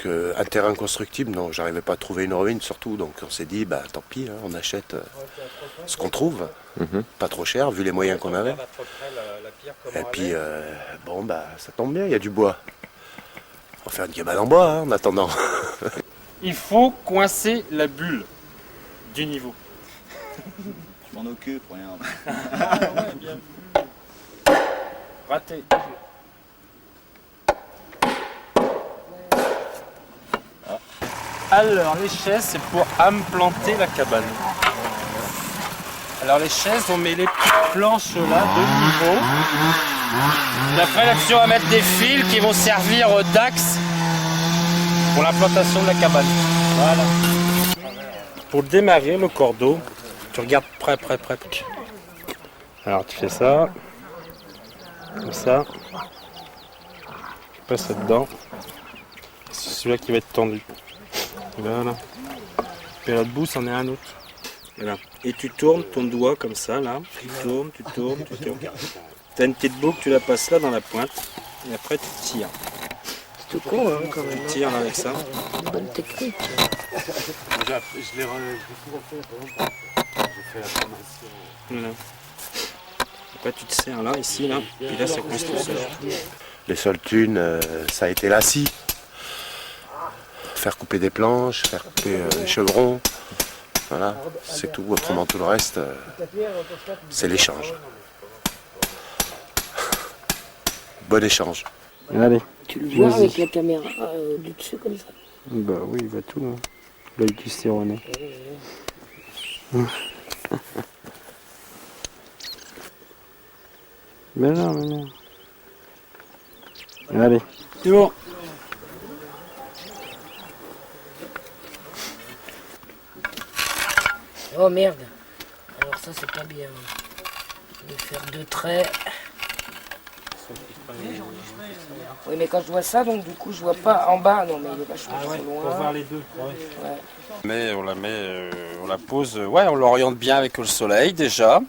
un terrain constructible, non, j'arrivais pas à trouver une ruine surtout, donc on s'est dit, bah tant pis, hein, on achète ce qu'on trouve, pas trop cher vu les moyens qu'on avait. Et puis, bon, bah ça tombe bien, il y a du bois. On va faire une cabane en bois hein, en attendant. Il faut coincer la bulle du niveau. Je m'en occupe, regarde. Ah ouais, bien vu. Raté. Alors les chaises c'est pour implanter la cabane. Alors les chaises on met les petites planches là de niveau. Et après là-dessus on va mettre des fils qui vont servir d'axe pour l'implantation de la cabane. Voilà. Pour démarrer le cordeau, tu regardes près. Alors tu fais ça, comme ça, tu passes là-dedans. C'est celui-là qui va être tendu. Voilà. Et l'autre bout, c'en est un autre. Voilà. Et tu tournes ton doigt comme ça, là. Tu tournes. Tu as une petite boucle, tu la passes là dans la pointe. Et après, tu tires. C'est tout con, hein, quand même. Tu tires là avec ça. Bonne technique. Je l'ai souvent fait, par exemple. J'ai fait la formation. Voilà. Après, tu te serres là, ici, là. Puis là, ça coince tout seul. Les seules thunes, ça a été la scie. Faire couper des planches, faire couper les chevrons. Voilà, c'est tout. Autrement, tout le reste, c'est l'échange. Bon échange. Allez. Tu le vois avec la caméra du dessus comme ça. Bah oui, il va tout, là. L'œil du Céroné. Mais non. Allez. C'est bon. Oh merde. Alors ça c'est pas bien. Je vais faire 2 traits. Oui mais quand je vois ça donc du coup je vois pas en bas. Non mais il est vachement trop loin. Pour voir les deux. Ouais. Mais on la pose, on l'oriente bien avec le soleil déjà.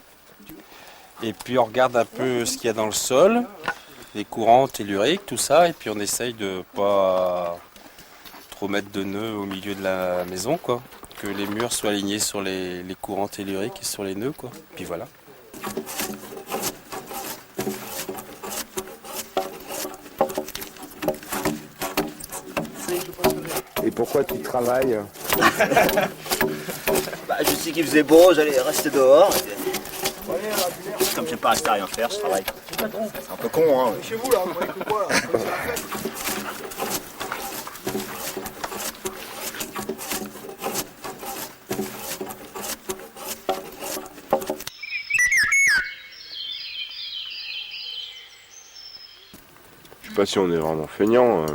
Et puis on regarde un peu ce qu'il y a dans le sol, les courants telluriques, tout ça. Et puis on essaye de pas trop mettre de nœuds au milieu de la maison, quoi. Que les murs soient alignés sur les courants telluriques et sur les nœuds, quoi. Puis voilà. Et pourquoi tu travailles? Bah, je sais qu'il faisait beau, j'allais rester dehors. Comme j'aime pas rester à rien faire, je travaille. C'est un peu con, hein. Chez vous, là, vous voyez que quoi, là? Je sais pas si on est vraiment feignant.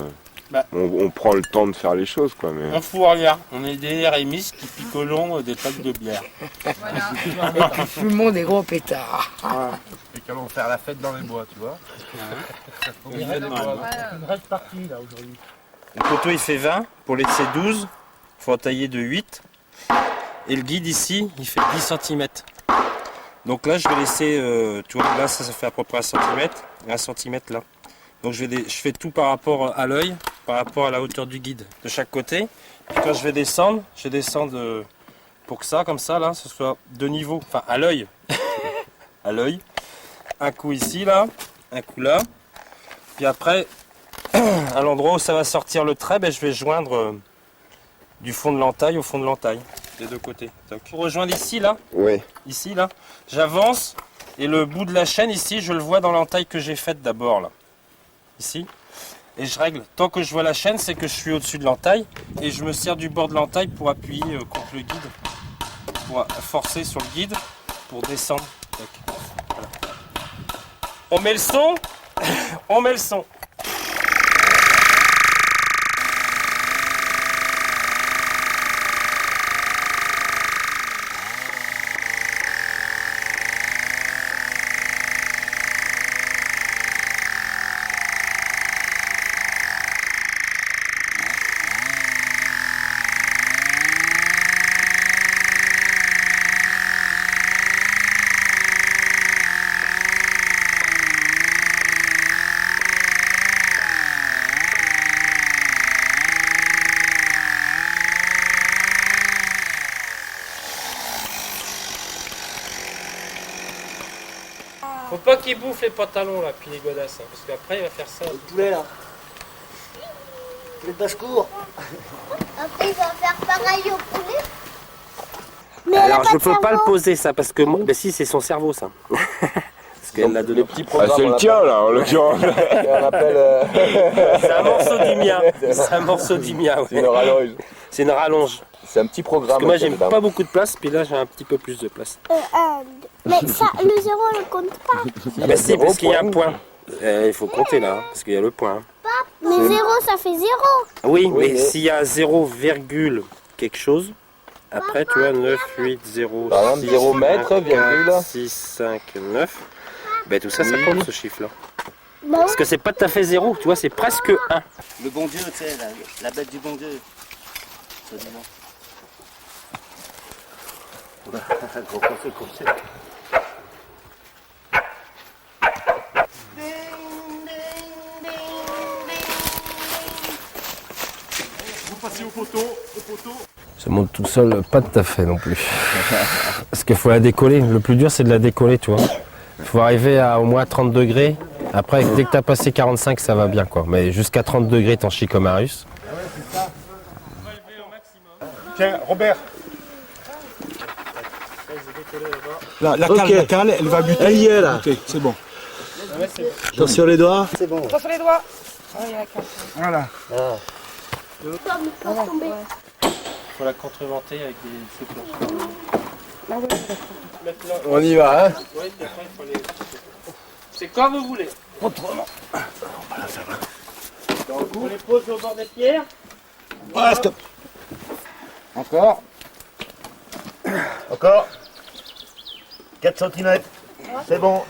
Bah. On prend le temps de faire les choses, quoi. Mais... On fout rien. On est des RMistes qui picolons des packs de bière. Et puis fumons des gros pétards. Et qui allons faire la fête dans les bois, tu vois. Il reste parti là aujourd'hui. Le poteau il fait 20, pour laisser 12, il faut en tailler de 8. Et le guide ici, il fait 10 cm. Donc là je vais laisser, tu vois, là ça fait à peu près 1 cm, et 1 cm là. Donc je fais tout par rapport à l'œil, par rapport à la hauteur du guide de chaque côté. Puis quand je vais descendre, pour que ça, comme ça, là, ce soit de niveau, enfin à l'œil. À l'œil. Un coup ici, là, un coup là. Puis après, à l'endroit où ça va sortir le trait, je vais joindre du fond de l'entaille au fond de l'entaille, des deux côtés. Donc, pour rejoindre ici, là, Oui. ici, là, j'avance et le bout de la chaîne ici, je le vois dans l'entaille que j'ai faite d'abord, là. Ici. Et je règle. Tant que je vois la chaîne, c'est que je suis au-dessus de l'entaille et je me sers du bord de l'entaille pour appuyer contre le guide, pour forcer sur le guide pour descendre. Donc, voilà. On met le son. On met le son. Faut pas qu'il bouffe les pantalons là, puis les godasses, hein, parce qu'après il va faire ça. Le poulet là. Le basse-cour. Après, il va faire pareil au poulet. Mais Alors je peux pas le poser ça, parce que moi, ben si c'est son cerveau ça. Parce qu'elle l'a donné. Ah, c'est le tien là, en l'occurrence. C'est un morceau du mien. C'est un morceau du mien, ouais. C'est une rallonge. C'est une rallonge. C'est un petit programme. Parce que moi j'ai pas beaucoup de place, puis là j'ai un petit peu plus de place. Mais ça, le zéro, on le compte pas. Ah bah si, parce qu'il y a un point. Il faut compter là, hein, parce qu'il y a le point. Mais zéro, ça fait zéro. Oui, mais s'il y a 0, quelque chose, après tu vois 9, 8, 0, Par exemple, 0 mètre, virgule. 6, 5, 9. Ben tout ça, ça compte ce chiffre-là. Bah Parce que c'est pas tout à fait 0, tu vois, c'est presque 1. Le bon Dieu, tu sais, la bête du bon Dieu. Soi-disant. Gros conseil comme ça. Ça monte tout seul, pas tout à fait non plus. Parce qu'il faut la décoller. Le plus dur, c'est de la décoller, tu vois. Il faut arriver à au moins 30 degrés. Après, dès que tu as passé 45, ça va bien, quoi. Mais jusqu'à 30 degrés, t'en chies comme un russe. Tiens, Robert. La cale, elle va buter. Elle y est là. Ok, c'est bon. Attention les doigts. Attention les doigts. Voilà. Faut la contreventer avec des souffleurs. On y va, hein. Ouais, puis après, il faut les... C'est comme vous voulez. Autrement. On les pose au bord des pierres. Voilà, stop. Encore. Encore. 4 cm. C'est bon.